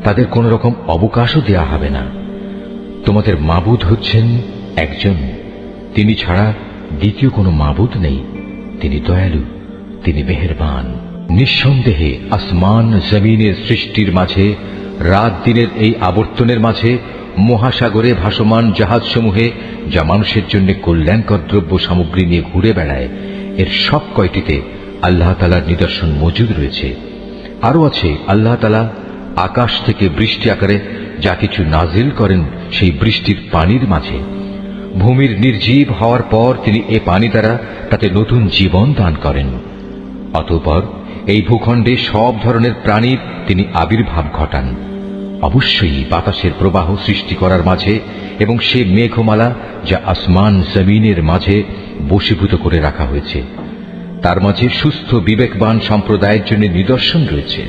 তাদের কোন রকম অবকাশও দেয়া হবে না। তোমাদের মাবুদ হচ্ছেন একজন, তিনি ছাড়া দ্বিতীয় কোনো মাবুদ নেই। তিনি দয়ালু, তিনি মেহেরবান। নিঃসন্দেহে আসমান জমিনের সৃষ্টির মাঝে, রাত দিনের এই আবর্তনের মাঝে, মহাসাগরে ভাসমান জাহাজসমূহে যা মানুষের জন্য কল্যাণকর দ্রব্য সামগ্রী নিয়ে ঘুরে বেড়ায়, এর সব কয়টিতে আল্লাহ তাআলার নিদর্শন মজুদ রয়েছে। আরো আছে আল্লাহ তাআলা আকাশ থেকে বৃষ্টি আকারে যা কিছু নাজিল করেন সেই বৃষ্টির পানির মাঝে। ভূমির নির্জীব হওয়ার পর তিনি এ পানি দ্বারা তাতে নতুন জীবন দান করেন। অতঃপর এই ভূখণ্ডে সব ধরনের প্রাণীর তিনি আবির্ভাব ঘটান। অবশ্যই বাতাসের প্রবাহ সৃষ্টি করার মাঝে এবং সে মেঘমালা যা আসমান জমিনের মাঝে বশীভূত করে রাখা হয়েছে, তার মাঝে সুস্থ বিবেকবান সম্প্রদায়ের জন্য নিদর্শন রয়েছে।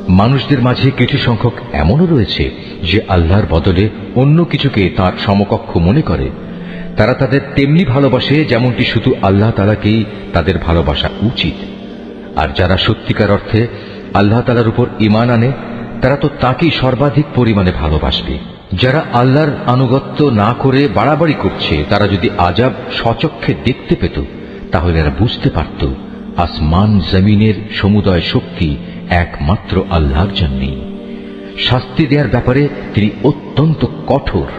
মানুষদের মাঝে কিছু সংখ্যক এমনও রয়েছে যে আল্লাহর বদলে অন্য কিছুকে তার সমকক্ষ মনে করে। তারা তাদের তেমনি ভালোবাসে যেমনটি শুধু আল্লাহ তাআলাকেই তাদের ভালোবাসা উচিত। আর যারা সত্যিকার অর্থে আল্লাহ তাআলার উপর ঈমান আনে, তারা তো তাকেই সর্বাধিক পরিমাণে ভালোবাসবে। যারা আল্লাহর আনুগত্য না করে বাড়াবাড়ি করছে, তারা যদি আযাব স্বচক্ষে দেখতে পেত, তাহলে এরা বুঝতে পারত আসমান জমিনের সমুদয় শক্তি একমাত্র আল্লাহর জন্যই। শাস্তি দেওয়ার ব্যাপারে তিনি অত্যন্ত কঠোর।